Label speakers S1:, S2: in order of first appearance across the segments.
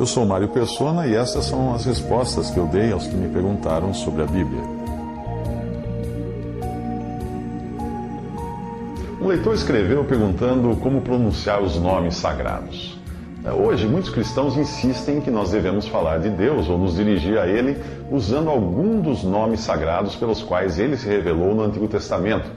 S1: Eu sou Mário Persona e essas são as respostas que eu dei aos que me perguntaram sobre a Bíblia. Um leitor escreveu perguntando como pronunciar os nomes sagrados. Hoje, muitos cristãos insistem que nós devemos falar de Deus ou nos dirigir a Ele usando algum dos nomes sagrados pelos quais Ele se revelou no Antigo Testamento.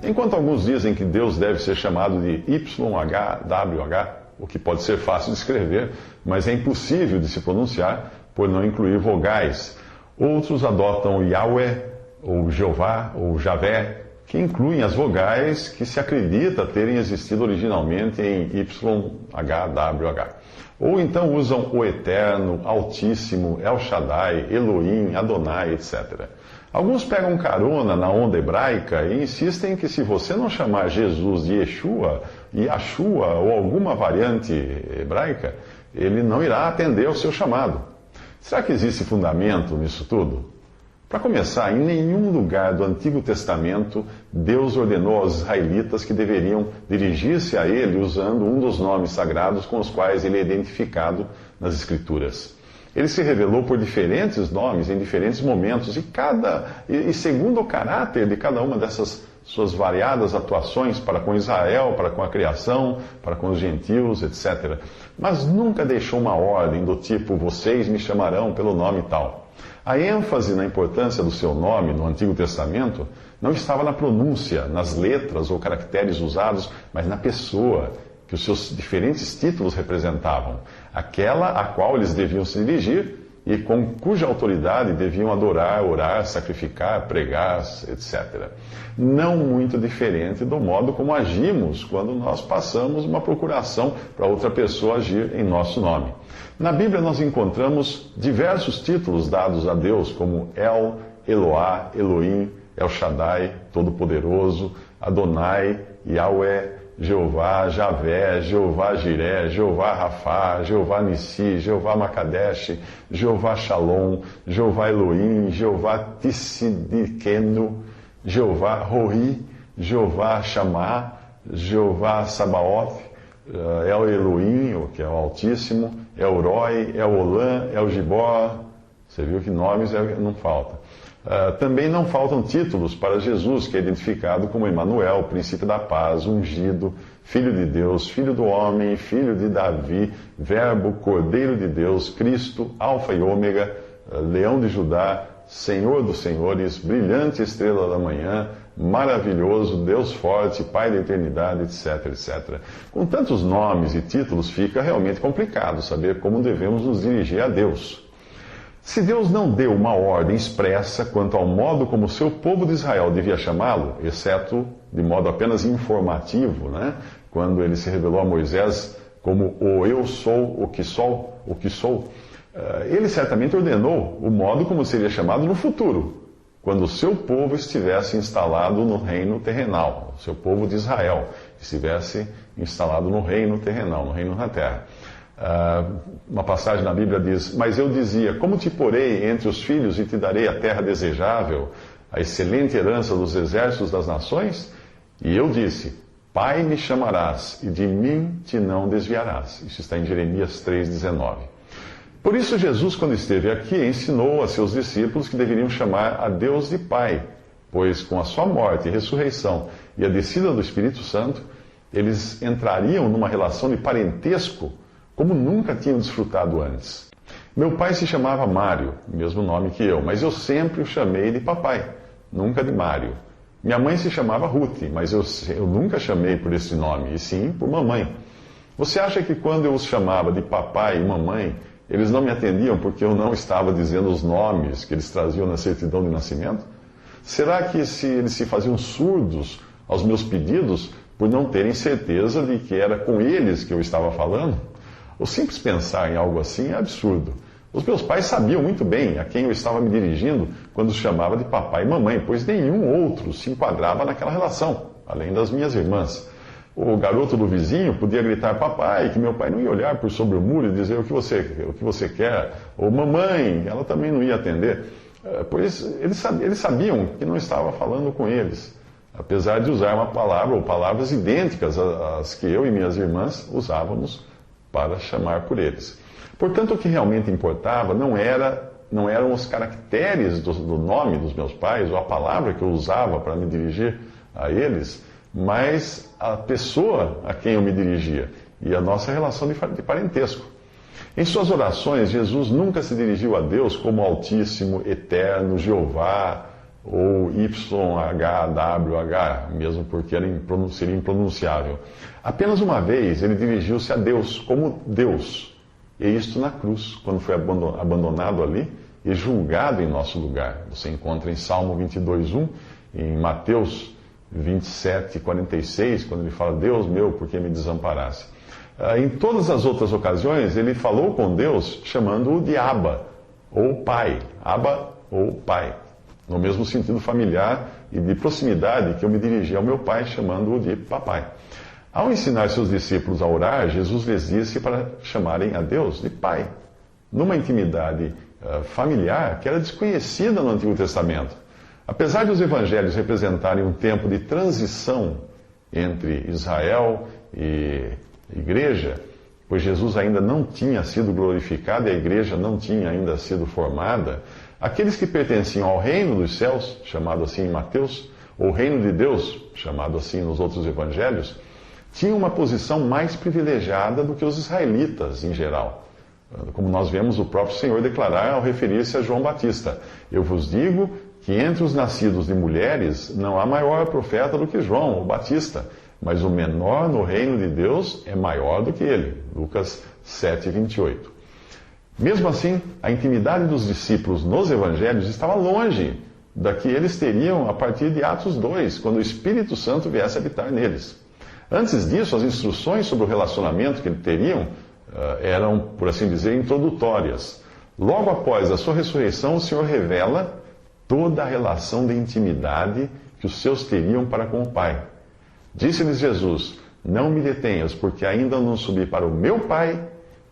S1: Enquanto alguns dizem que Deus deve ser chamado de YHWH, o que pode ser fácil de escrever, mas é impossível de se pronunciar por não incluir vogais. Outros adotam Yahweh, ou Jeová, ou Javé, que incluem as vogais que se acredita terem existido originalmente em YHWH. Ou então usam o Eterno, Altíssimo, El Shaddai, Elohim, Adonai, etc. Alguns pegam carona na onda hebraica e insistem que se você não chamar Jesus de Yeshua, Yahshua ou alguma variante hebraica, ele não irá atender ao seu chamado. Será que existe fundamento nisso tudo? Para começar, em nenhum lugar do Antigo Testamento, Deus ordenou aos israelitas que deveriam dirigir-se a Ele usando um dos nomes sagrados com os quais Ele é identificado nas Escrituras. Ele se revelou por diferentes nomes em diferentes momentos e segundo o caráter de cada uma dessas suas variadas atuações para com Israel, para com a criação, para com os gentios, etc. Mas nunca deixou uma ordem do tipo, vocês me chamarão pelo nome tal. A ênfase na importância do seu nome no Antigo Testamento não estava na pronúncia, nas letras ou caracteres usados, mas na pessoa que os seus diferentes títulos representavam, aquela a qual eles deviam se dirigir e com cuja autoridade deviam adorar, orar, sacrificar, pregar, etc. Não muito diferente do modo como agimos quando nós passamos uma procuração para outra pessoa agir em nosso nome. Na Bíblia nós encontramos diversos títulos dados a Deus, como El, Eloá, Elohim, El Shaddai, Todo-Poderoso, Adonai, Yahweh, Jeová, Javé, Jeová Jiré, Jeová Rafá, Jeová Nissi, Jeová Makadesh, Jeová Shalom, Jeová Elohim, Jeová Tissidikenu, Jeová Roi, Jeová Shammah, Jeová Sabaoth, El Elohim, que é o Altíssimo, El Roi, El Olam, El Gibor. Você viu que nomes não faltam. Também não faltam títulos para Jesus, que é identificado como Emanuel, Príncipe da Paz, Ungido, Filho de Deus, Filho do Homem, Filho de Davi, Verbo, Cordeiro de Deus, Cristo, Alfa e Ômega, Leão de Judá, Senhor dos Senhores, Brilhante Estrela da Manhã, Maravilhoso, Deus Forte, Pai da Eternidade, etc, etc. Com tantos nomes e títulos, fica realmente complicado saber como devemos nos dirigir a Deus. Se Deus não deu uma ordem expressa quanto ao modo como o seu povo de Israel devia chamá-lo, exceto de modo apenas informativo, quando ele se revelou a Moisés como o Eu Sou, o que sou, ele certamente ordenou o modo como seria chamado no futuro, quando o seu povo estivesse instalado no reino terrenal, o seu povo de Israel estivesse instalado no reino terrenal, no reino na terra. Uma passagem na Bíblia diz, mas eu dizia, como te porei entre os filhos e te darei a terra desejável, a excelente herança dos exércitos das nações? E eu disse, Pai me chamarás, e de mim te não desviarás. Isso está em Jeremias 3,19. Por isso Jesus, quando esteve aqui, ensinou a seus discípulos que deveriam chamar a Deus de Pai, pois com a sua morte e ressurreição e a descida do Espírito Santo, eles entrariam numa relação de parentesco como nunca tinham desfrutado antes. Meu pai se chamava Mário, mesmo nome que eu, mas eu sempre o chamei de papai, nunca de Mário. Minha mãe se chamava Ruth, mas eu nunca chamei por esse nome, e sim por mamãe. Você acha que quando eu os chamava de papai e mamãe, eles não me atendiam porque eu não estava dizendo os nomes que eles traziam na certidão de nascimento? Será que eles se faziam surdos aos meus pedidos por não terem certeza de que era com eles que eu estava falando? O simples pensar em algo assim é absurdo. Os meus pais sabiam muito bem a quem eu estava me dirigindo quando os chamava de papai e mamãe, pois nenhum outro se enquadrava naquela relação, além das minhas irmãs. O garoto do vizinho podia gritar papai, que meu pai não ia olhar por sobre o muro e dizer o que você quer. Ou mamãe, ela também não ia atender. Pois eles sabiam que não estava falando com eles, apesar de usar uma palavra ou palavras idênticas às que eu e minhas irmãs usávamos para chamar por eles. Portanto, o que realmente importava não eram os caracteres do nome dos meus pais, ou a palavra que eu usava para me dirigir a eles, mas a pessoa a quem eu me dirigia e a nossa relação de parentesco. Em suas orações, Jesus nunca se dirigiu a Deus como Altíssimo, Eterno, Jeová ou YHWH, mesmo porque seria impronunciável. Apenas uma vez ele dirigiu-se a Deus como Deus, e isto na cruz, quando foi abandonado ali e julgado em nosso lugar. Você encontra em Salmo 22:1, em Mateus 27:46, quando ele fala: Deus meu, por que me desamparaste? Em todas as outras ocasiões, ele falou com Deus chamando-o de Abba, ou Pai. Abba ou Pai. No mesmo sentido familiar e de proximidade que eu me dirigi ao meu pai, chamando-o de Papai. Ao ensinar seus discípulos a orar, Jesus lhes disse para chamarem a Deus de Pai, numa intimidade familiar que era desconhecida no Antigo Testamento. Apesar de os evangelhos representarem um tempo de transição entre Israel e igreja, pois Jesus ainda não tinha sido glorificado e a igreja não tinha ainda sido formada, aqueles que pertenciam ao reino dos céus, chamado assim em Mateus, ou reino de Deus, chamado assim nos outros evangelhos, tinham uma posição mais privilegiada do que os israelitas em geral. Como nós vemos o próprio Senhor declarar ao referir-se a João Batista: Eu vos digo que entre os nascidos de mulheres não há maior profeta do que João, o Batista, mas o menor no reino de Deus é maior do que ele. Lucas 7:28. Mesmo assim, a intimidade dos discípulos nos evangelhos estava longe da que eles teriam a partir de Atos 2, quando o Espírito Santo viesse habitar neles. Antes disso, as instruções sobre o relacionamento que eles teriam eram, por assim dizer, introdutórias. Logo após a sua ressurreição, o Senhor revela toda a relação de intimidade que os seus teriam para com o Pai. Disse-lhes Jesus: Não me detenhas, porque ainda não subi para o meu Pai,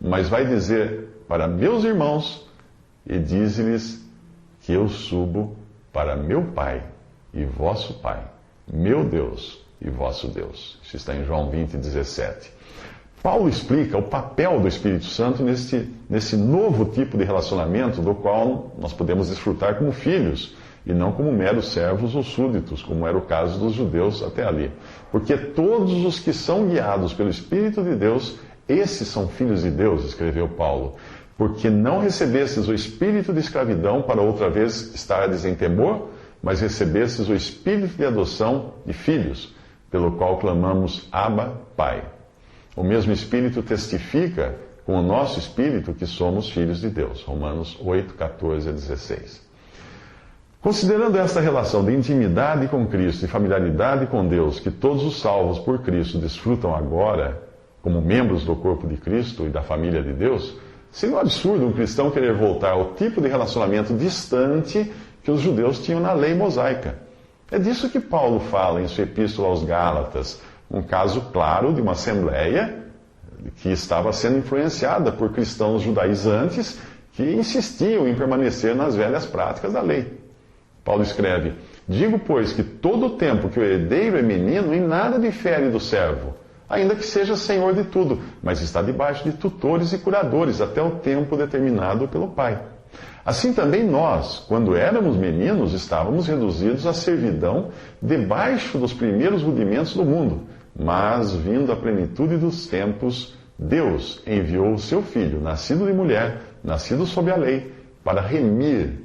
S1: mas vai dizer para meus irmãos, e dize-lhes que eu subo para meu Pai e vosso Pai, meu Deus e vosso Deus. Isso está em João 20:17. Paulo explica o papel do Espírito Santo nesse novo tipo de relacionamento do qual nós podemos desfrutar como filhos, e não como meros servos ou súditos, como era o caso dos judeus até ali. Porque todos os que são guiados pelo Espírito de Deus, esses são filhos de Deus, escreveu Paulo. Porque não recebestes o espírito de escravidão para outra vez estardes em temor, mas recebestes o espírito de adoção de filhos, pelo qual clamamos Abba, Pai. O mesmo Espírito testifica com o nosso espírito que somos filhos de Deus. Romanos 8:14-16. Considerando esta relação de intimidade com Cristo e familiaridade com Deus que todos os salvos por Cristo desfrutam agora, como membros do corpo de Cristo e da família de Deus, seria um absurdo um cristão querer voltar ao tipo de relacionamento distante que os judeus tinham na lei mosaica. É disso que Paulo fala em sua epístola aos Gálatas, um caso claro de uma assembleia que estava sendo influenciada por cristãos judaizantes que insistiam em permanecer nas velhas práticas da lei. Paulo escreve: Digo, pois, que todo o tempo que o herdeiro é menino, em nada difere do servo, ainda que seja senhor de tudo, mas está debaixo de tutores e curadores até o tempo determinado pelo Pai. Assim também nós, quando éramos meninos, estávamos reduzidos à servidão debaixo dos primeiros rudimentos do mundo. Mas, vindo a plenitude dos tempos, Deus enviou o seu Filho, nascido de mulher, nascido sob a lei, para remir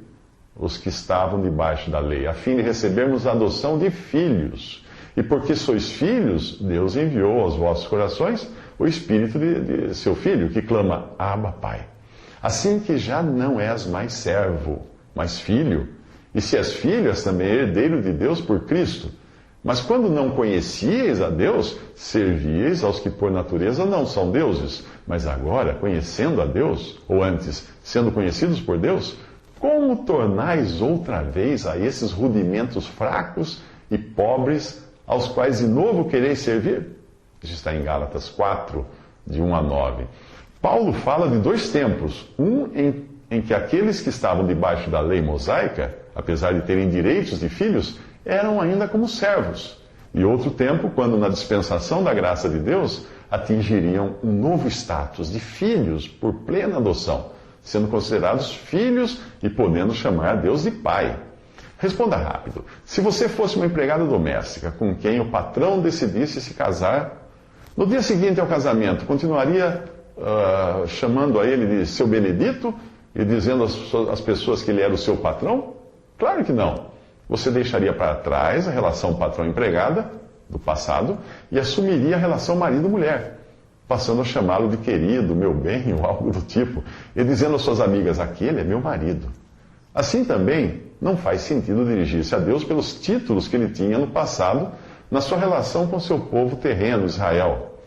S1: os que estavam debaixo da lei, a fim de recebermos a adoção de filhos. E porque sois filhos, Deus enviou aos vossos corações o Espírito de seu Filho, que clama: Abba, Pai. Assim que já não és mais servo, mas filho, e se és filho, és também herdeiro de Deus por Cristo. Mas quando não conhecíeis a Deus, servíeis aos que por natureza não são deuses. Mas agora, conhecendo a Deus, ou antes, sendo conhecidos por Deus, como tornais outra vez a esses rudimentos fracos e pobres, aos quais de novo quereis servir? Isso está em Gálatas 4, de 1-9. Paulo fala de dois tempos. Um em que aqueles que estavam debaixo da lei mosaica, apesar de terem direitos de filhos, eram ainda como servos. E outro tempo, quando na dispensação da graça de Deus, atingiriam um novo status de filhos por plena adoção, sendo considerados filhos e podendo chamar a Deus de Pai. Responda rápido. Se você fosse uma empregada doméstica com quem o patrão decidisse se casar, no dia seguinte ao casamento, continuaria chamando a ele de seu Benedito e dizendo às pessoas que ele era o seu patrão? Claro que não. Você deixaria para trás a relação patrão-empregada do passado e assumiria a relação marido-mulher, passando a chamá-lo de querido, meu bem ou algo do tipo, e dizendo às suas amigas, aquele é meu marido. Assim também, não faz sentido dirigir-se a Deus pelos títulos que ele tinha no passado na sua relação com seu povo terreno, Israel.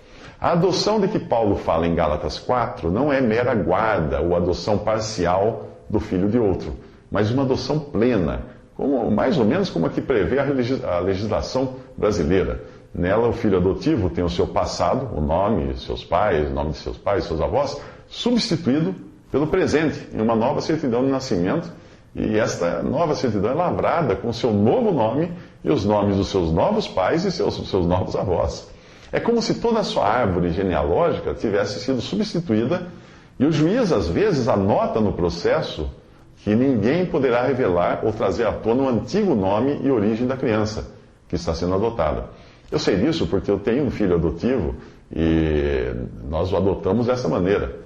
S1: A adoção de que Paulo fala em Gálatas 4 não é mera guarda ou adoção parcial do filho de outro, mas uma adoção plena, mais ou menos como a que prevê a legislação brasileira. Nela, o filho adotivo tem o seu passado, o nome de seus pais, seus avós, substituído pelo presente, em uma nova certidão de nascimento, e esta nova certidão é lavrada com o seu novo nome e os nomes dos seus novos pais e seus novos avós. É como se toda a sua árvore genealógica tivesse sido substituída, e o juiz, às vezes, anota no processo que ninguém poderá revelar ou trazer à tona o antigo nome e origem da criança que está sendo adotada. Eu sei disso porque eu tenho um filho adotivo e nós o adotamos dessa maneira.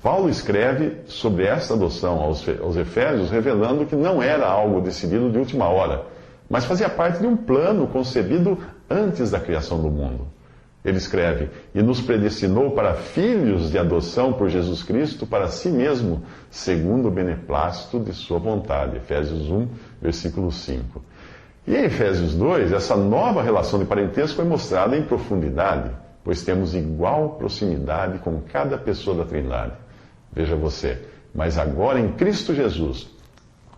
S1: Paulo escreve sobre esta adoção aos Efésios, revelando que não era algo decidido de última hora, mas fazia parte de um plano concebido antes da criação do mundo. Ele escreve, e nos predestinou para filhos de adoção por Jesus Cristo para si mesmo, segundo o beneplácito de sua vontade. Efésios 1, versículo 5. E em Efésios 2, essa nova relação de parentesco é mostrada em profundidade, pois temos igual proximidade com cada pessoa da Trindade. Veja você, mas agora em Cristo Jesus,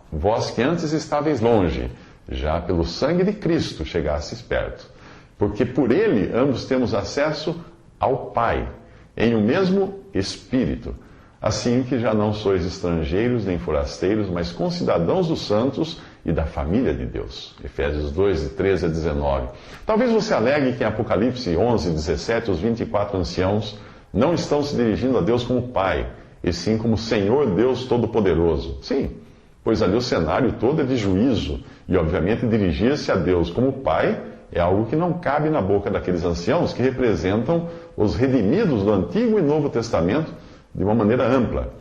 S1: vós que antes estáveis longe, já pelo sangue de Cristo chegastes perto. Porque por ele ambos temos acesso ao Pai, em um mesmo Espírito. Assim que já não sois estrangeiros nem forasteiros, mas concidadãos dos santos e da família de Deus. Efésios 2, de 13 a 19. Talvez você alegue que em Apocalipse 11, 17, os 24 anciãos não estão se dirigindo a Deus como Pai, e sim como Senhor Deus Todo-Poderoso. Sim, pois ali o cenário todo é de juízo, e obviamente dirigir-se a Deus como Pai é algo que não cabe na boca daqueles anciãos que representam os redimidos do Antigo e Novo Testamento de uma maneira ampla.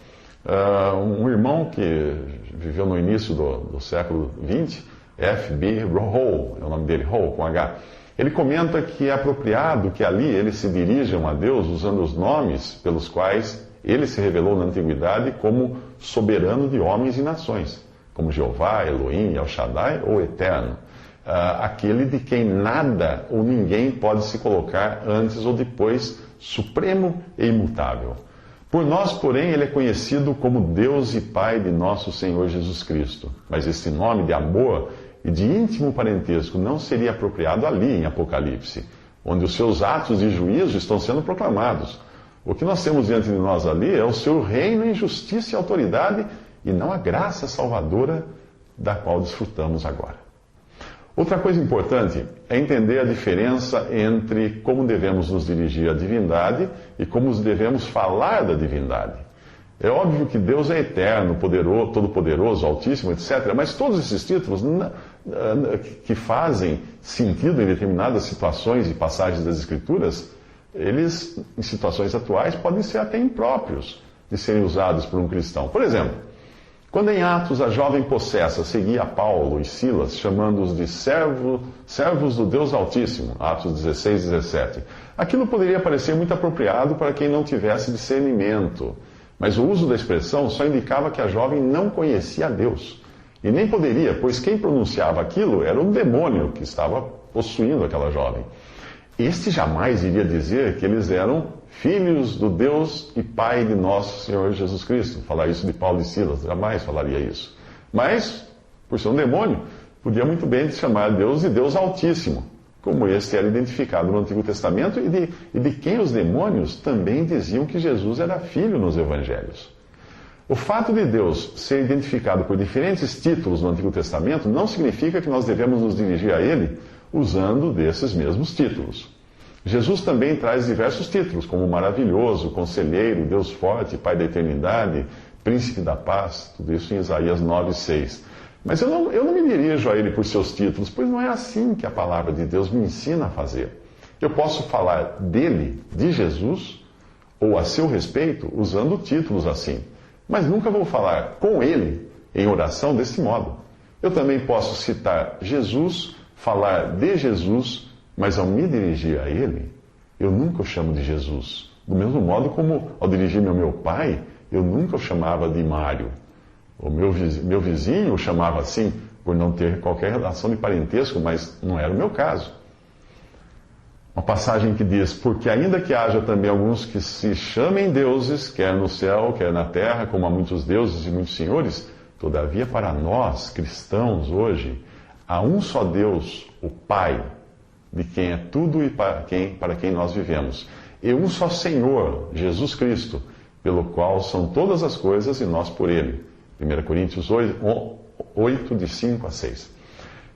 S1: Um irmão que viveu no início do século XX, F.B. Hall, é o nome dele, Hall, com H, ele comenta que é apropriado que ali eles se dirijam a Deus usando os nomes pelos quais ele se revelou na Antiguidade como soberano de homens e nações, como Jeová, Elohim, El Shaddai ou Eterno. Aquele de quem nada ou ninguém pode se colocar antes ou depois, supremo e imutável. Por nós, porém, ele é conhecido como Deus e Pai de nosso Senhor Jesus Cristo. Mas esse nome de amor e de íntimo parentesco não seria apropriado ali em Apocalipse, onde os seus atos de juízo estão sendo proclamados. O que nós temos diante de nós ali é o seu reino em justiça e autoridade e não a graça salvadora da qual desfrutamos agora. Outra coisa importante é entender a diferença entre como devemos nos dirigir à divindade e como devemos falar da divindade. É óbvio que Deus é eterno, poderoso, todo-poderoso, altíssimo, etc. Mas todos esses títulos que fazem sentido em determinadas situações e passagens das Escrituras, eles, em situações atuais, podem ser até impróprios de serem usados por um cristão. Por exemplo, quando em Atos a jovem possessa seguia Paulo e Silas, chamando-os de servos do Deus Altíssimo, Atos 16, 17, aquilo poderia parecer muito apropriado para quem não tivesse discernimento, mas o uso da expressão só indicava que a jovem não conhecia a Deus. E nem poderia, pois quem pronunciava aquilo era um demônio que estava possuindo aquela jovem. Este jamais iria dizer que eles eram filhos do Deus e Pai de nosso Senhor Jesus Cristo. Falar isso de Paulo e Silas, jamais falaria isso. Mas, por ser um demônio, podia muito bem chamar Deus de Deus Altíssimo, como este era identificado no Antigo Testamento e de quem os demônios também diziam que Jesus era filho nos Evangelhos. O fato de Deus ser identificado por diferentes títulos no Antigo Testamento não significa que nós devemos nos dirigir a Ele usando desses mesmos títulos. Jesus também traz diversos títulos, como maravilhoso, conselheiro, Deus forte, Pai da eternidade, príncipe da paz, tudo isso em Isaías 9:6. Mas eu não me dirijo a ele por seus títulos, pois não é assim que a palavra de Deus me ensina a fazer. Eu posso falar dele, de Jesus, ou a seu respeito, usando títulos assim. Mas nunca vou falar com ele em oração desse modo. Eu também posso citar Jesus, falar de Jesus, mas ao me dirigir a ele, eu nunca o chamo de Jesus. Do mesmo modo como ao dirigir-me ao meu pai, eu nunca o chamava de Mário. O meu vizinho o chamava assim por não ter qualquer relação de parentesco, mas não era o meu caso. Uma passagem que diz: porque ainda que haja também alguns que se chamem deuses, quer no céu, quer na terra, como há muitos deuses e muitos senhores, todavia para nós, cristãos, hoje, há um só Deus, o Pai, de quem é tudo e para quem nós vivemos, e um só Senhor, Jesus Cristo, pelo qual são todas as coisas e nós por Ele. 1 Coríntios 8, de 5 a 6.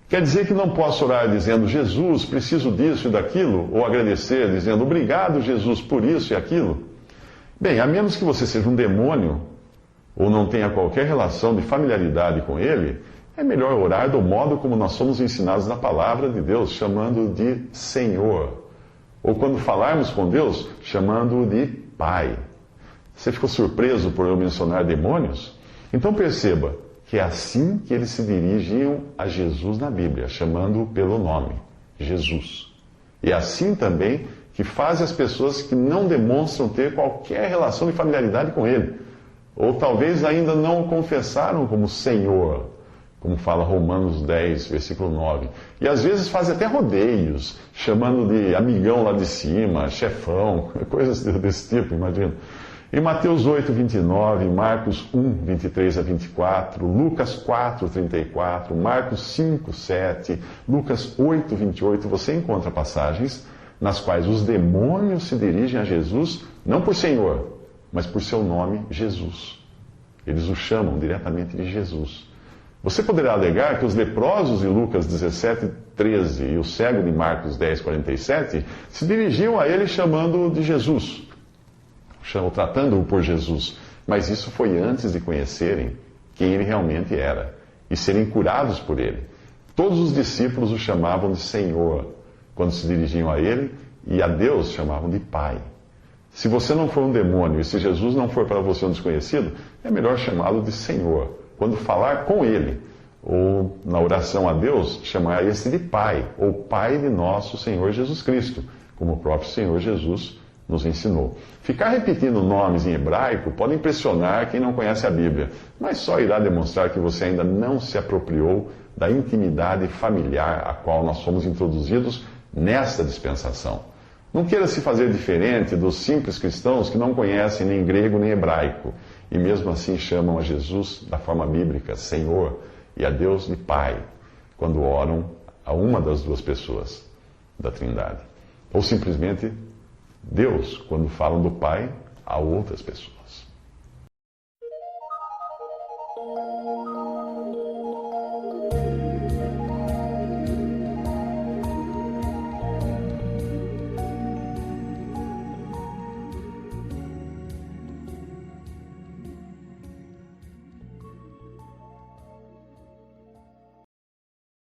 S1: Quer dizer que não posso orar dizendo: Jesus, preciso disso e daquilo, ou agradecer dizendo: obrigado, Jesus, por isso e aquilo? Bem, a menos que você seja um demônio, ou não tenha qualquer relação de familiaridade com ele, é melhor orar do modo como nós somos ensinados na palavra de Deus, chamando-o de Senhor. Ou quando falarmos com Deus, chamando-o de Pai. Você ficou surpreso por eu mencionar demônios? Então perceba que é assim que eles se dirigiam a Jesus na Bíblia, chamando-o pelo nome, Jesus. E é assim também que fazem as pessoas que não demonstram ter qualquer relação de familiaridade com ele, ou talvez ainda não o confessaram como Senhor, como fala Romanos 10, versículo 9. E às vezes fazem até rodeios, chamando de amigão lá de cima, chefão, coisas desse tipo, imagina. Em Mateus 8, 29, Marcos 1, 23 a 24, Lucas 4, 34, Marcos 5, 7, Lucas 8, 28, você encontra passagens nas quais os demônios se dirigem a Jesus, não por Senhor, mas por seu nome, Jesus. Eles o chamam diretamente de Jesus. Você poderá alegar que os leprosos de Lucas 17, 13 e o cego de Marcos 10, 47 se dirigiam a ele chamando-o de Jesus, tratando-o por Jesus. Mas isso foi antes de conhecerem quem ele realmente era e serem curados por ele. Todos os discípulos o chamavam de Senhor quando se dirigiam a ele, e a Deus chamavam de Pai. Se você não for um demônio e se Jesus não for para você um desconhecido, é melhor chamá-lo de Senhor. Quando falar com ele, ou na oração a Deus, chamar esse de Pai, ou Pai de nosso Senhor Jesus Cristo, como o próprio Senhor Jesus nos ensinou. Ficar repetindo nomes em hebraico pode impressionar quem não conhece a Bíblia, mas só irá demonstrar que você ainda não se apropriou da intimidade familiar a qual nós fomos introduzidos nesta dispensação. Não queira se fazer diferente dos simples cristãos que não conhecem nem grego nem hebraico, e mesmo assim chamam a Jesus da forma bíblica, Senhor, e a Deus de Pai, quando oram a uma das duas pessoas da Trindade. Ou simplesmente Deus, quando falam do Pai a outras pessoas.